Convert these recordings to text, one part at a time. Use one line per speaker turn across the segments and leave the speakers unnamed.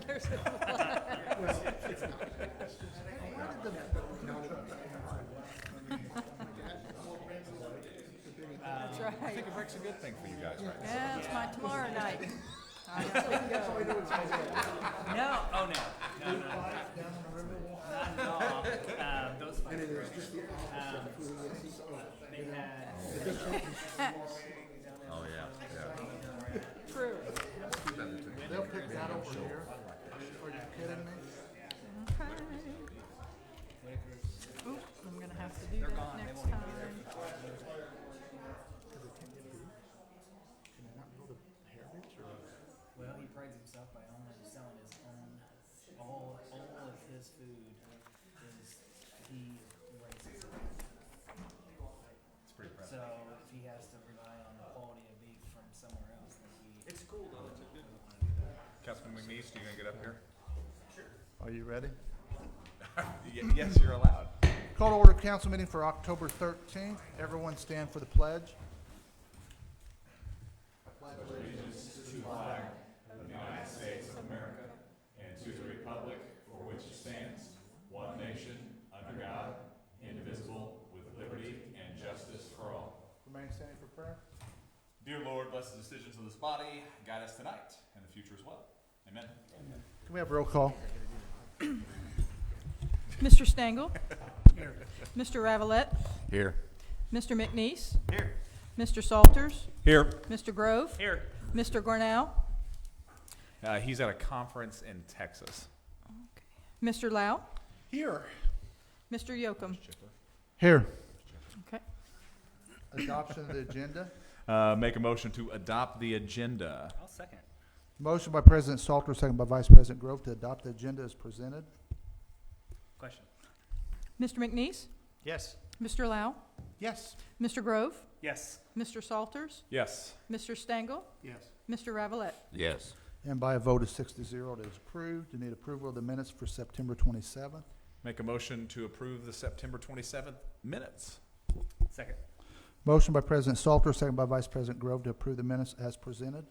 There's a That's
I
right.
think a break's a good thing for you guys, right?
Yeah, it's my tomorrow night. I guess we can go.
No, oh no, no, no, not at all. Those fights were great. They had.
Oh, yeah.
True.
They'll pick that over here. Are you kidding me?
Okay. Oops, I'm gonna have to do
They're
that
gone. They
next
won't
time.
even be there.
Can they not go to Heritage or?
Well, he prides himself by only selling his own. All of his food is he raises it.
It's pretty impressive.
So if he has to rely on the quality of beef from somewhere else, then he. It's cool though. It's a good one.
Councilman McNeese, you gonna get up here?
Are you ready?
Yes, you're allowed.
Call to order council meeting for October 13th. Everyone stand for the pledge. Remain standing for prayer.
Dear Lord, bless the decisions of this body, guide us tonight and the future as well. Amen.
Can we have roll call?
Mr. Stengel? Mr. Ravelette?
Here.
Mr. McNeese?
Here.
Mr. Salters?
Here.
Mr. Grove?
Here.
Mr. Gornell?
He's at a conference in Texas.
Mr. Lau?
Here.
Mr. Yocum?
Here.
Okay.
Adoption of the agenda.
Make a motion to adopt the agenda.
I'll second.
Motion by President Salter, second by Vice President Grove to adopt the agenda as presented.
Question.
Mr. McNeese?
Yes.
Mr. Lau?
Yes.
Mr. Grove?
Yes.
Mr. Salters?
Yes.
Mr. Stengel?
Yes.
Mr. Ravelette?
Yes.
And by a vote of 6-0, it is approved. You need approval of the minutes for September 27th.
Make a motion to approve the September 27th minutes.
Second.
Motion by President Salter, second by Vice President Grove to approve the minutes as presented.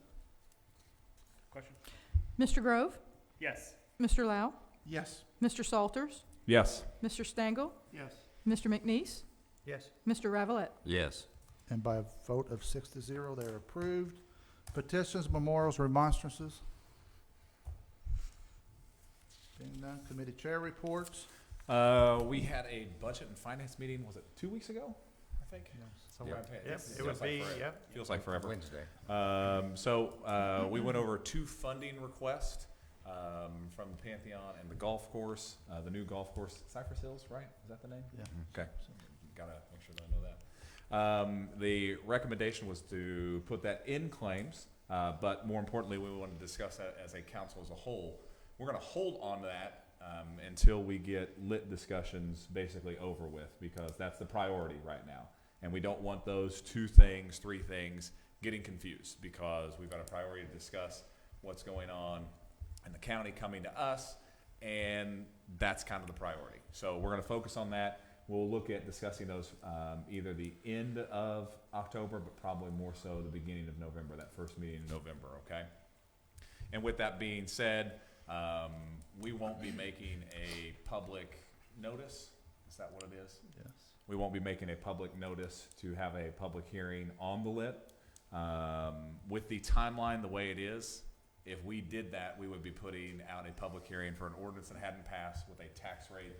Question.
Mr. Grove?
Yes.
Mr. Lau?
Yes.
Mr. Salters?
Yes.
Mr. Stengel?
Yes.
Mr. McNeese?
Yes.
Mr. Ravelette?
Yes.
And by a vote of 6-0, they are approved. Petitions, memorials, remonstrances. Being none, committee chair reports.
We had a budget and finance meeting, was it 2 weeks ago, I think? Somewhere
Yep.
around here.
Yep,
Feels
it would
like
be,
forever.
yep.
Feels like forever.
Wednesday.
So we went over 2 funding requests from the Pantheon and the golf course, the new golf course, Cypress Hills, right? Is that the name?
Yeah.
Okay, gotta make sure that I know that. The recommendation was to put that in claims, but more importantly, we want to discuss that as a council as a whole. We're gonna hold on to that until we get lit discussions basically over with, because that's the priority right now. And we don't want those 2 things, 3 things getting confused, because we've got a priority to discuss what's going on in the county coming to us, and that's kind of the priority. So we're going to focus on that. We'll look at discussing those either the end of October, but probably more so the beginning of November, that first meeting in November, okay? And with that being said, we won't be making a public notice. Is that what it is?
Yes.
We won't be making a public notice to have a public hearing on the lit. With the timeline the way it is, if we did that, we would be putting out a public hearing for an ordinance that hadn't passed with a tax rate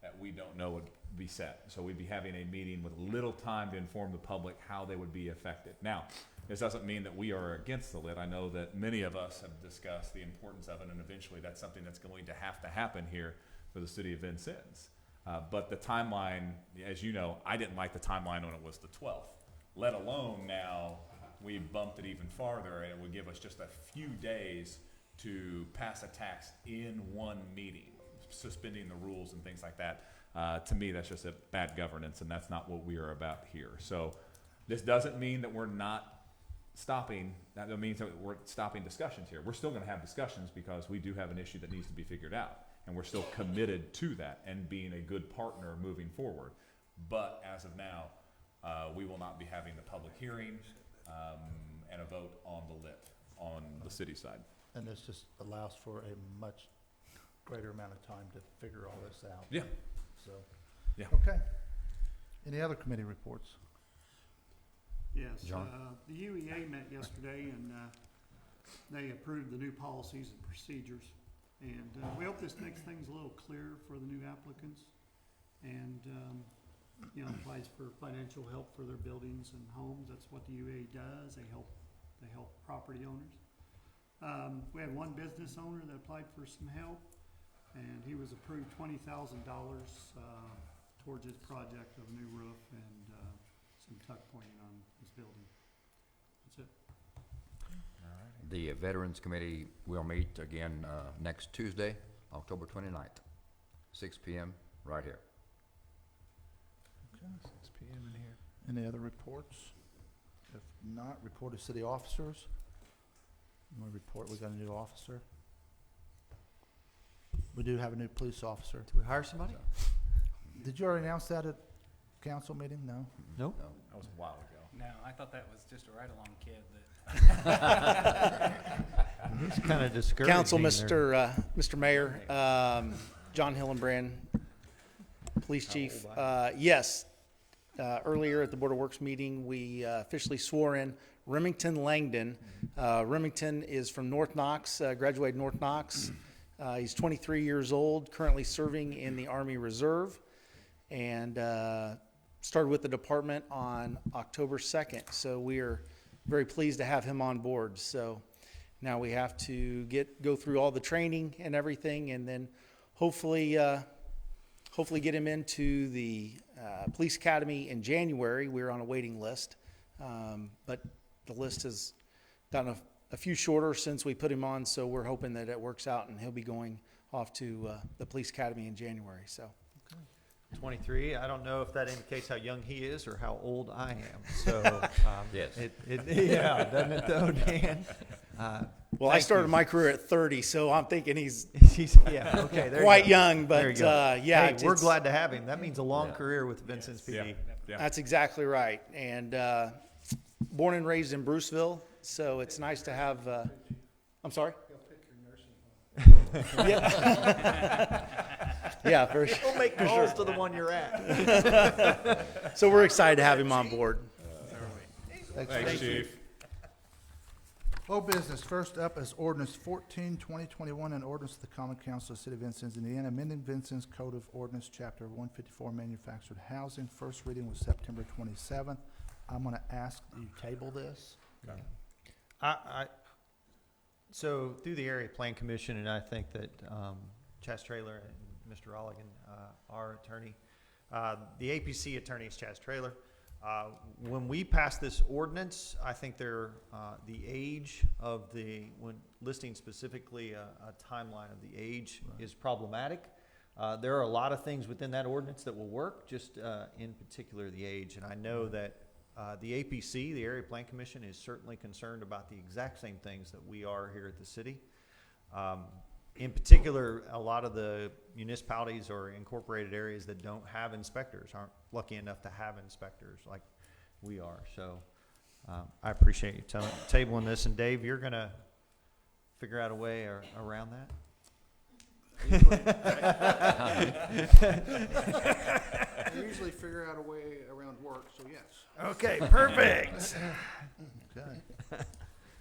that we don't know would be set. So we'd be having a meeting with little time to inform the public how they would be affected. Now, this doesn't mean that we are against the lit. I know that many of us have discussed the importance of it, and eventually that's something that's going to happen here for the city of Vincennes. But the timeline, as you know, I didn't like the timeline when it was the 12th, let alone now we bumped it even farther, and it would give us just a few days to pass a tax in one meeting, suspending the rules and things like that. To me, that's just a bad governance, and that's not what we are about here. So this doesn't mean that we're not stopping. That means that we're stopping discussions here. We're still going to have discussions because we do have an issue that needs to be figured out, and we're still committed to that and being a good partner moving forward. But as of now, we will not be having the public hearing and a vote on the lit on the city side.
And this just allows for a much greater amount of time to figure all this out.
Yeah.
So.
Yeah.
Okay. Any other committee reports?
Yes,
John?
the UEA met yesterday and they approved the new policies and procedures. And we hope this makes things a little clearer for the new applicants and, you know, applies for financial help for their buildings and homes. That's what the UEA does. They help property owners. We had one business owner that applied for some help and he was approved $20,000 towards his project of a new roof and some tuck pointing on his building. That's it.
The Veterans Committee will meet again next Tuesday, October 29th, 6 p.m. right here.
Okay. 6 p.m. in here. Any other reports? If not, report of city officers. We report we got a new officer. We do have a new police officer.
Did we hire somebody?
Did you already announce that at council meeting? No?
Nope.
No.
That was a while ago.
No, I thought that was just a ride-along kid
It's kind of discouraging.
Council,
there.
Mr. Mayor, John Hillenbrand, Police
How
Chief.
old I
Yes, earlier at the Board of Works meeting, we officially swore in Remington Langdon. Remington is from North Knox, graduated North Knox. He's 23 years old, currently serving in the Army Reserve, and started with the department on October 2nd. So we are very pleased to have him on board. So now we have to go through all the training and everything, and then hopefully get him into the police academy in January. We're on a waiting list, but the list has gotten a few shorter since we put him on. So we're hoping that it works out, and he'll be going off to the police academy in January. So
23. I don't know if that indicates how young he is or how old I am. So
Yes.
Yeah, doesn't it though, Dan?
well, I
Thank
started
you.
my career at 30, so I'm thinking he's
Yeah. Okay. There
quite
you go.
young.
There you
But
go.
yeah,
Hey, we're
it's-
glad to have him. That means a long
Yeah.
career with Vincent's PD.
Yeah.
That's exactly right. And born and raised in Bruceville, so it's nice to have. I'm sorry. Yeah. Yeah, for sure.
We'll make calls to the one you're at.
So we're excited to have him on board.
Thanks, Chief.
Old business, first up is ordinance 14-2021, an ordinance of the Common Council of the City of Vincennes, Indiana, amending Vincennes Code of Ordinance, Chapter 154, Manufactured Housing. First reading was September 27th. I'm gonna ask you table this.
So through the Area Plan Commission, and I think that Chaz Traylor and Mr. Olligan, our attorney, the APC attorney is Chaz Traylor. When we pass this ordinance, I think the age of when listing specifically a timeline of the age is problematic. There are a lot of things within that ordinance that will work, just in particular the age. And I know that the APC, the Area Plan Commission, is certainly concerned about the exact same things that we are here at the city. In particular, a lot of the municipalities or incorporated areas that don't have inspectors aren't lucky enough to have inspectors like we are. So I appreciate you tabling this. And Dave, you're going to figure out a way around that?
I usually figure out a way around work, so yes.
Okay, perfect.
Okay.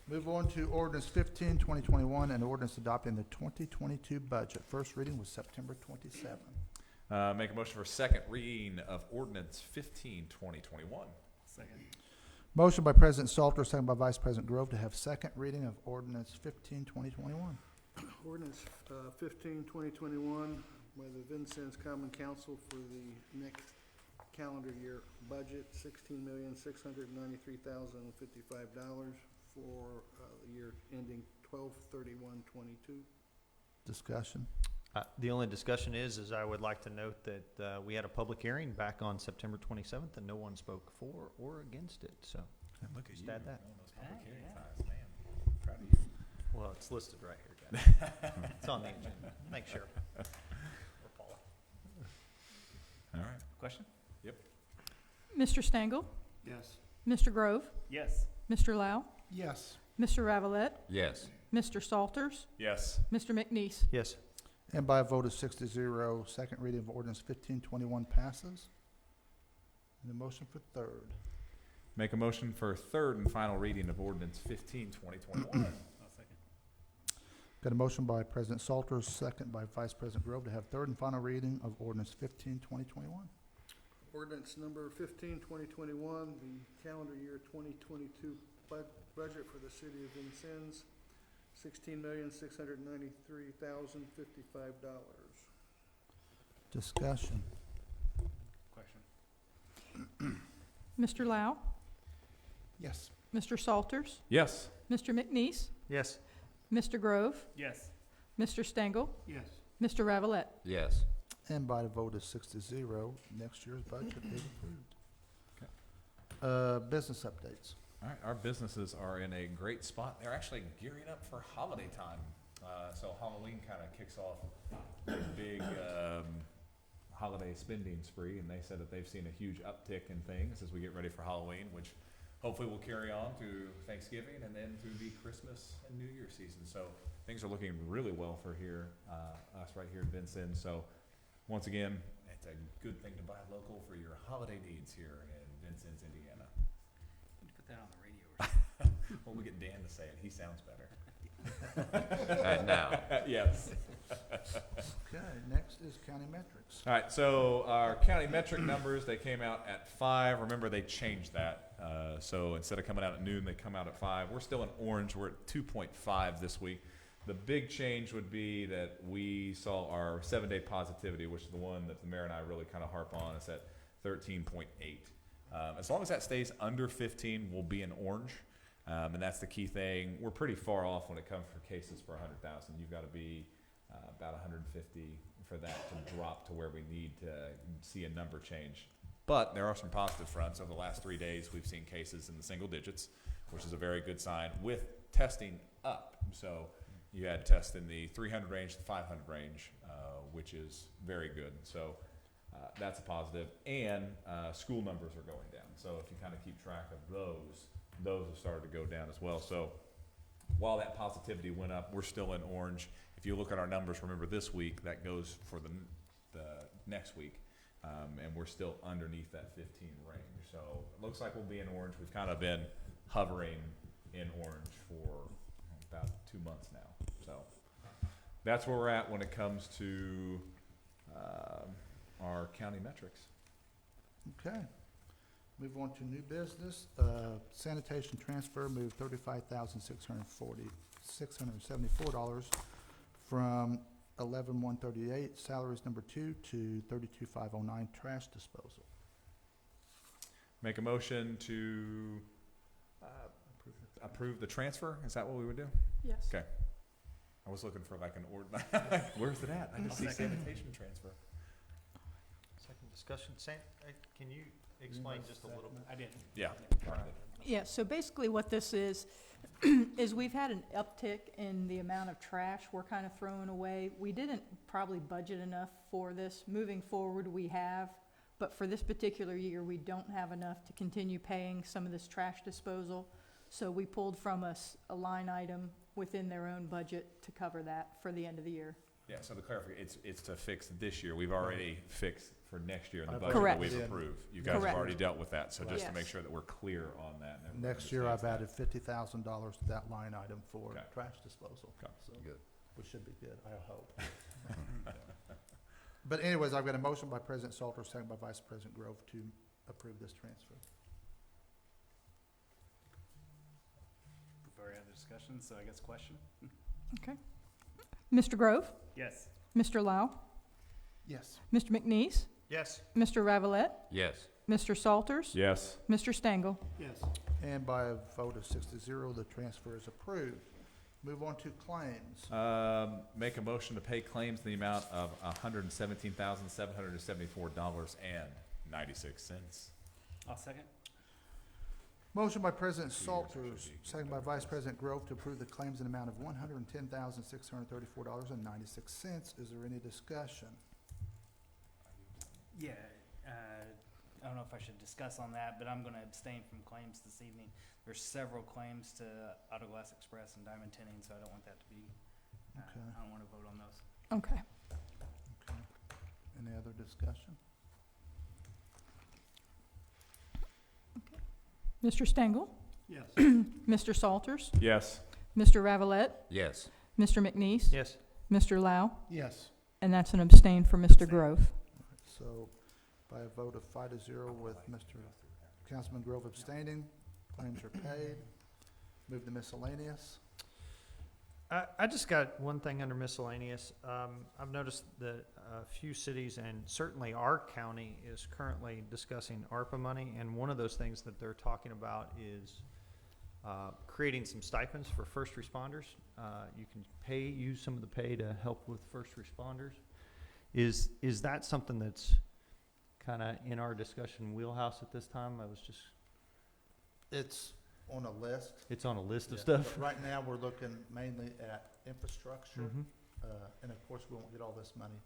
Move on to ordinance 15-2021, an ordinance adopting the 2022 budget. First reading was September 27th.
Make a motion for second reading of ordinance 15-2021.
Second.
Motion by President Salter, second by Vice President Grove to have second reading of ordinance 15-2021.
Ordinance 15-2021 by the Vincennes Common Council for the next calendar year budget, $16,693,055 for the year ending 12/31/22.
Discussion.
The only discussion is I would like to note that we had a public hearing back on September 27th, and no one spoke for or against it. So,
Look at
Just
you.
add that.
on those public hearing times, man. Proud of you.
well, it's listed right here, guys. It's on the agenda. Make sure.
All right.
Question?
Mr. Stangle,
Yes.
Mr. Grove,
Yes.
Mr. Lau,
Yes.
Mr. Ravelette,
Yes.
Mr. Salters,
Yes.
Mr. McNeese.
Yes.
And by a vote of 6-0, second reading of ordinance 1521 passes. And a motion for third.
Make a motion for third and final reading of ordinance 15, 2021.
I'll second.
Got a motion by President Salters, second by Vice President Grove to have third and final reading of ordinance 15, 2021.
Ordinance number 15, 2021, the calendar year 2022 budget for the city of Vincennes, $16,693,055.
Discussion.
Question.
Mr. Lau,
Yes.
Mr. Salters,
Yes.
Mr. McNeese,
Yes.
Mr. Grove,
Yes.
Mr. Stengel,
Yes.
Mr. Ravelette.
Yes.
And by a vote of 6-0, next year's budget is approved.
Okay.
Business updates.
All right, our businesses are in a great spot. They're actually gearing up for holiday time. So Halloween kind of kicks off a big holiday spending spree, and they said that they've seen a huge uptick in things as we get ready for Halloween, which hopefully will carry on to Thanksgiving and then through the Christmas and New Year season. So things are looking really well for here, us right here in Vincennes. So once again, it's a good thing to buy local for your holiday needs here in Vincennes, Indiana.
You put that on the radio or something.
Well, we get Dan to say it. He sounds better.
Now.
Yes.
Okay, next is county metrics.
All right, so our county metric numbers, they came out at 5. Remember, they changed that. So instead of coming out at noon, they come out at 5. We're still in orange. We're at 2.5 this week. The big change would be that we saw our 7-day positivity, which is the one that the mayor and I really kind of harp on. It's at 13.8. As long as that stays under 15, we'll be in orange. And that's the key thing. We're pretty far off when it comes for cases per 100,000. You've got to be about 150 for that to drop to where we need to see a number change. But there are some positive fronts. Over the last 3 days, we've seen cases in the single digits, which is a very good sign, with testing up. So you had tests in the 300 range to 500 range, which is very good. So that's a positive. And school numbers are going down. So if you kind of keep track of those have started to go down as well. So while that positivity went up, we're still in orange. If you look at our numbers, remember this week, that goes for the next week, and we're still underneath that 15 range. So it looks like we'll be in orange. We've kind of been hovering in orange for about 2 months now. So that's where we're at when it comes to our county metrics.
Okay. Move on to new business. Sanitation Transfer moved $35,674 from 11,138 salaries number 2 to 32,509 trash disposal.
Make a motion to approve the transfer? Is that what we would do?
Yes.
Okay. I was looking for like an ordinance. Where's it at? I just see sanitation transfer.
Second discussion. Can you explain just a little bit?
I didn't.
Yeah.
Yeah, so basically what this is, is we've had an uptick in the amount of trash we're kind of throwing away. We didn't probably budget enough for this. Moving forward, we have, but for this particular year, we don't have enough to continue paying some of this trash disposal. So we pulled from a line item within their own budget to cover that for the end of the year.
Yeah, so the clarification, it's to fix this year. We've already fixed for next year in the
I've
budget that
Correct.
we've
Yeah.
approved. You guys have
Correct.
already dealt with that, so just to
Yes.
make sure that we're clear on that. and everyone
Next year, I've
understands
added $50,000 to that line item for
Okay.
trash disposal.
Okay.
So
Good.
we should be good, I hope. But anyways, I've got a motion by President Salter, second by Vice President Grove to approve this transfer.
We've already had the discussion, so I guess question?
Okay. Mr. Grove,
Yes.
Mr. Lau,
Yes.
Mr. McNeese,
Yes.
Mr. Ravelette,
Yes.
Mr. Salters,
that. Yes.
Mr. Stengel.
Yes.
And by a vote of 6-0, the transfer is approved. Move on to claims.
Make a motion to pay claims in the amount of $117,774.96.
I'll second.
Motion by President
2 years,
Salters,
should be
second by Vice President Grove to approve the claims in the amount of $110,634.96. Is there any discussion?
Yeah, I don't know if I should discuss on that, but I'm gonna abstain from claims this evening. there's several claims to Auto Glass Express and Diamond Tinning, so I don't want that to be,
Okay.
I don't want to vote on those.
Okay.
Okay. Any other discussion?
Mr. Stengel?
Yes.
Mr. Salters?
Yes.
Mr. Ravelette?
Yes.
Mr. McNeese?
Yes.
Mr. Lau?
Yes.
And that's an abstain for Mr. Grove.
So by a vote of 5-0 with Mr. Councilman Grove abstaining, claims are paid. Move to miscellaneous.
I just got one thing under miscellaneous. I've noticed that a few cities and certainly our county is currently discussing ARPA money, and one of those things that they're talking about is creating some stipends for first responders. You can use some of the pay to help with first responders. Is that something that's kind of in our discussion wheelhouse at this time?
It's on a list.
It's on a list of
Yeah,
stuff.
but right now, we're looking mainly at infrastructure,
Mhm.
and of course, we won't get all this money.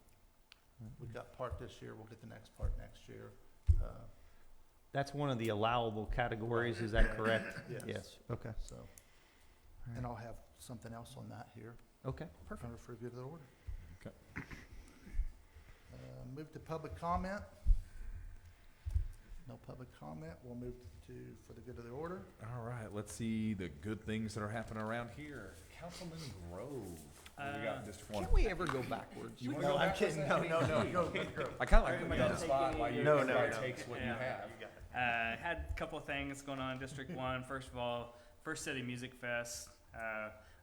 We got part this year, we'll get the next part next year.
That's one of the allowable categories, is that correct?
Yes.
Okay.
So, and I'll have something else on that here.
Okay, perfect.
Under for good of the order.
Okay.
Move to public comment. No public comment. We'll move to for the good of the order.
All right, let's see the good things that are happening around here. Councilman Grove. What do we got in District 1?
Can't we ever go backwards?
You wanna
No,
go
I'm
back for a
kidding. No,
second?
no, no, go, go.
I kind of like putting you on the spot while you
No,
everybody
no.
takes what you
Yeah.
have.
Had a couple of things going on in District 1. First of all, First City Music Fest.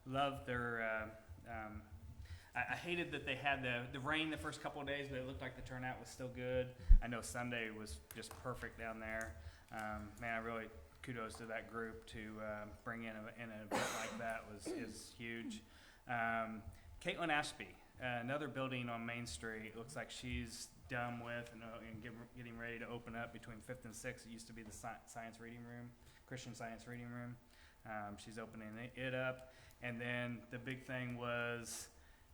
Loved their, I hated that they had the rain the first couple of days, but it looked like the turnout was still good. I know Sunday was just perfect down there. Man, I really kudos to that group to bring in an event like that is huge. Caitlin Ashby, another building on Main Street, looks like she's done with and getting ready to open up between 5th and 6th. It used to be the science reading room, Christian science reading room. She's opening it up. And then the big thing was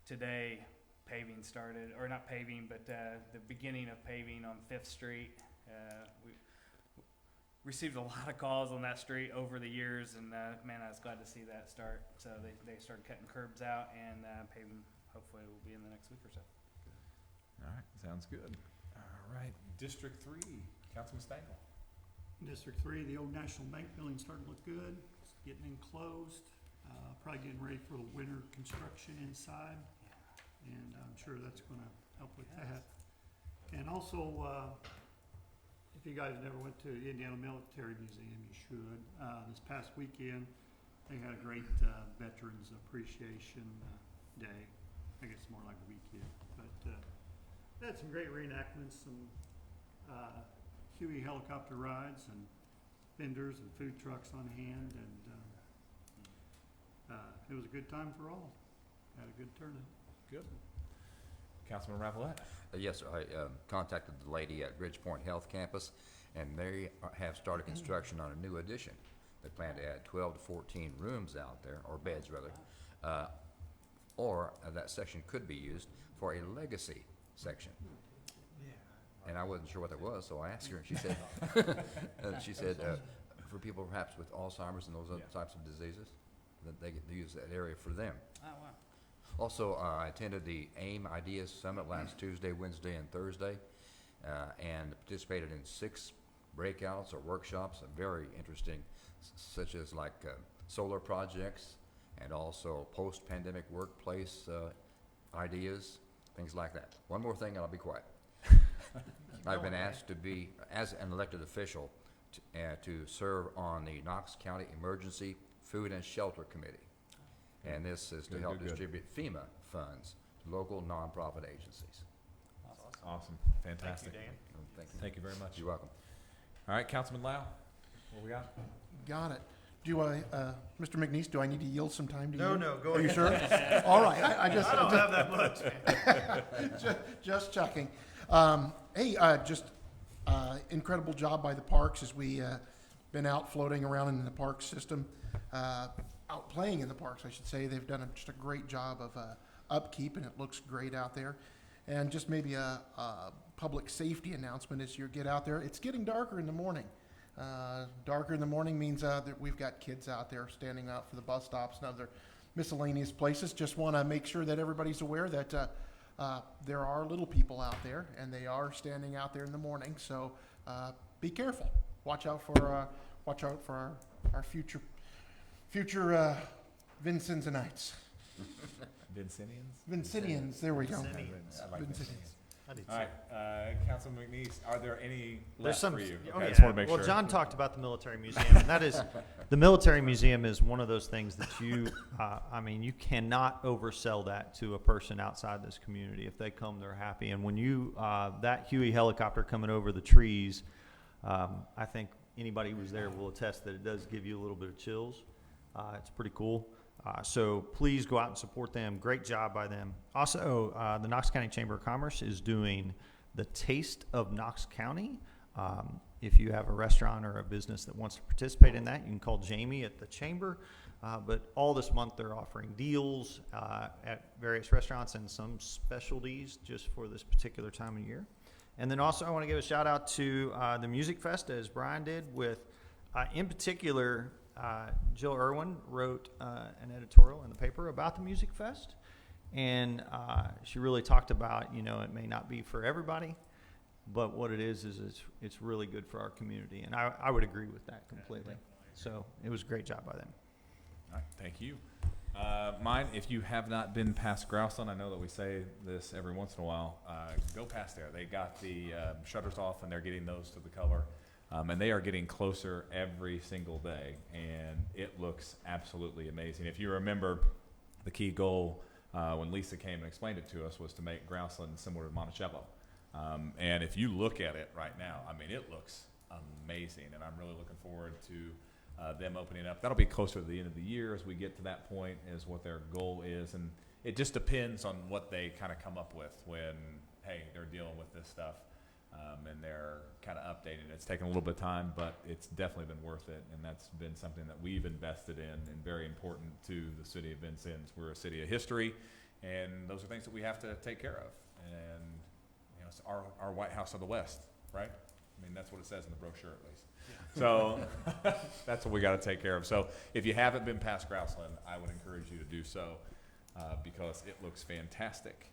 today paving started, or not paving, but the beginning of paving on 5th Street. We received a lot of calls on that street over the years, and man, I was glad to see that start. So they started cutting curbs out, and paving hopefully will be in the next week or so.
All right, sounds good. All right, District 3, Councilman Stengel.
District 3, the old National Bank building's starting to look good. It's getting enclosed, probably getting ready for the winter construction inside. And I'm sure that's gonna help with that. And also, if you guys never went to the Indiana Military Museum, you should. This past weekend, they had a great Veterans Appreciation Day. I guess it's more like a weekend, but they had some great reenactments, some Huey helicopter rides, and vendors and food trucks on hand, and it was a good time for all. Had a good turnout.
Good. Councilman Ravelette.
Yes, I contacted the lady at Ridgepoint Health Campus, and they have started construction on a new addition. They plan to add 12 to 14 rooms out there, or beds rather, or that section could be used for a legacy section. And I wasn't sure what that was, so I asked her, and she said, for people perhaps with Alzheimer's and those other types of diseases, that they get to use that area for them.
Oh, wow.
Also, I attended the AIM Ideas Summit last Tuesday, Wednesday, and Thursday, and participated in 6 breakouts or workshops, very interesting, such as like solar projects and also post-pandemic workplace ideas, things like that. One more thing, and I'll be quiet. I've been asked to be, as an elected official, to serve on the Knox County Emergency Food and Shelter Committee. And this is to
Good,
help
good, good.
distribute FEMA funds to local nonprofit agencies.
Awesome. Fantastic.
Thank you, Dan.
Thank you.
Thank you very much.
You're welcome.
All right, Councilman Lau, what we got?
Got it. Do I, Mr. McNeese, do I need to yield some time to you?
No, go
Are you
ahead.
sure? All right, I just.
I don't have that much.
Just checking. Hey, incredible job by the parks as we been out floating around in the park system, out playing in the parks, I should say. They've done just a great job of upkeep, and it looks great out there. And just maybe a public safety announcement as you get out there. It's getting darker in the morning. Darker in the morning means that we've got kids out there standing out for the bus stops and other miscellaneous places. Just want to make sure that everybody's aware that there are little people out there, and they are standing out there in the morning. So be careful. Watch out for our future Vincentianites. Vincentians. There we go.
I like
Vincentians. I do too.
All right, Councilman McNeese, are there any
There's
left
some.
for you?
Oh,
Okay, I
yeah.
just want to make
well,
sure.
John talked about the military museum, and that is, the military museum is one of those things that you, I mean, you cannot oversell that to a person outside this community. If they come, they're happy. And when you, that Huey helicopter coming over the trees, I think anybody who's there will attest that it does give you a little bit of chills. It's pretty cool. So please go out and support them. Great job by them. Also, the Knox County Chamber of Commerce is doing the Taste of Knox County. If you have a restaurant or a business that wants to participate in that, you can call Jamie at the chamber. But all this month they're offering deals at various restaurants and some specialties just for this particular time of year. And then also I want to give a shout out to the Music Fest, as Brian did, with, in particular, Jill Irwin wrote an editorial in the paper about the Music Fest. And she really talked about, you know, it may not be for everybody, but what it is it's really good for our community. And I would agree with that completely. So it was a great job by them.
All right, thank you. Mine, if you have not been past Grouseland, I know that we say this every once in a while, go past there. They got the shutters off, and they're getting those to the color. And they are getting closer every single day, and it looks absolutely amazing. If you remember, the key goal when Lisa came and explained it to us was to make Grouseland similar to Monticello. And if you look at it right now, I mean, it looks amazing, and I'm really looking forward to them opening up. That'll be closer to the end of the year as we get to that point, is what their goal is. And it just depends on what they kind of come up with when, hey, they're dealing with this stuff. And they're kind of updating it. It's taken a little bit of time, but it's definitely been worth it, and that's been something that we've invested in and very important to the city of Vincennes. We're a city of history, and those are things that we have to take care of. And you know, it's our White House of the West, right? I mean, that's what it says in the brochure, at least. So that's what we got to take care of. So if you haven't been past Grouseland, I would encourage you to do so because it looks fantastic.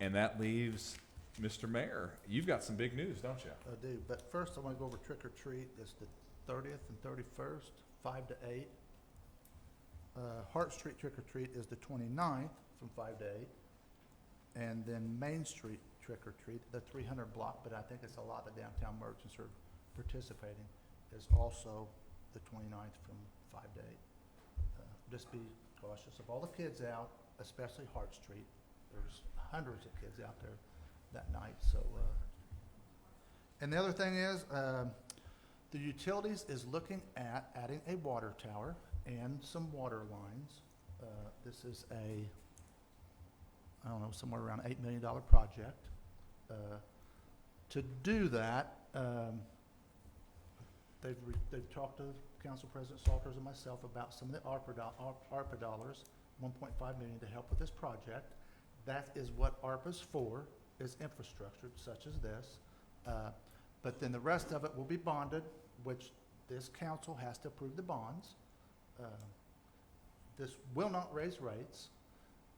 And that leaves Mr. Mayor. You've got some big news, don't you?
I do, but first I want to go over trick or treat. It's the 30th and 31st, 5 to 8. Hart Street trick or treat is the 29th from 5 to 8. And then Main Street trick or treat, the 300 block, but I think it's a lot of downtown merchants are participating, is also the 29th from 5 to 8. Just be cautious of all the kids out, especially Hart Street. There's hundreds of kids out there that night. So, and the other thing is, the utilities is looking at adding a water tower and some water lines. This is I don't know, somewhere around $8 million project. To do that, they've talked to Council President Salters and myself about some of the ARPA dollars, $1.5 million to help with this project. That is what ARPA's for, is infrastructure such as this. But then the rest of it will be bonded, which this council has to approve the bonds. This will not raise rates.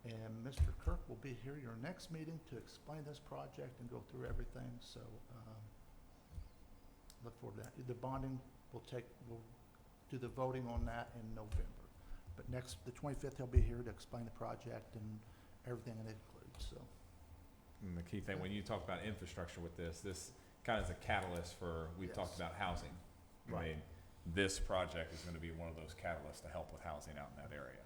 And Mr. Kirk will be here your next meeting to explain this project and go through everything. So look forward to that. The bonding we'll do the voting on that in November. But the 25th, he'll be here to explain the project and everything it includes. So.
And the key thing, when you talk about infrastructure with this kind of is a catalyst for, we've talked about housing.
Right.
I mean, this project is going to be one of those catalysts to help with housing out in that area.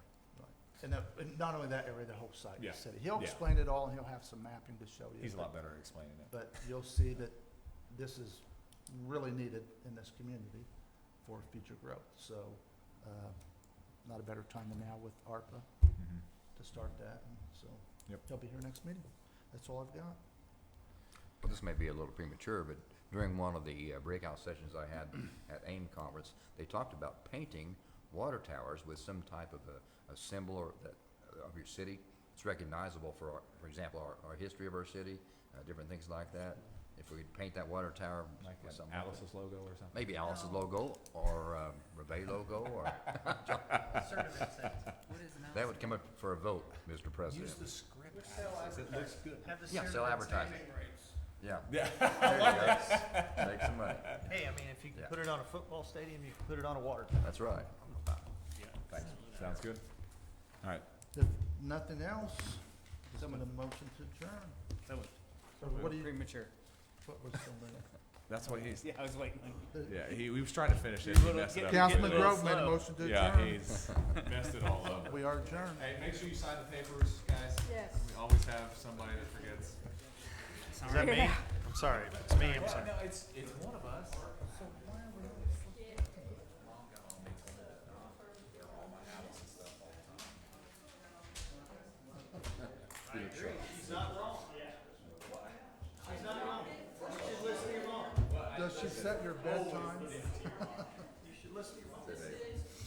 And not only that area, the whole site,
Yeah.
the city. He'll
Yeah.
explain it all, and he'll have some mapping to show you.
He's a lot better at explaining it.
But you'll see that this is really needed in this community for future growth. So, not a better time than now with ARPA
Mhm.
to start that. And so,
Yep.
he'll be here next meeting. That's all I've got.
Well, this may be a little premature, but during one of the breakout sessions I had at AIM conference, they talked about painting water towers with some type of a symbol or of your city. It's recognizable for example, our history of our city, different things like that. if we could paint that water tower
Like
with
an
something. like that.
Alice's logo or something?
Maybe Alice's logo or Reveille logo, or that would come up for a vote, Mr. President.
Use the script, Alex. It looks good.
Yeah, sell advertising. Yeah.
Yeah.
There you go. Make some money.
Hey, I mean, if you can
Yeah.
put it on a football stadium, you can put it on a water tower.
That's right. Thanks.
Sounds good. All right.
If nothing else, someone a motion to adjourn.
That was
So what do you,
premature.
what was somebody?
That's what he's,
Yeah, I was waiting.
yeah, he was trying to finish it.
You're
He
a little-
messed it up.
Councilman
little
Grove made a
slow.
motion to
Yeah,
adjourn.
he's messed it all up.
We are adjourned.
Hey, make sure you sign the papers, guys.
Yes.
We always have somebody that forgets.
Is that me? I'm sorry, if it's me, I'm sorry.
No, it's one of us.
Does she set your bedtime?
You should listen to your phone.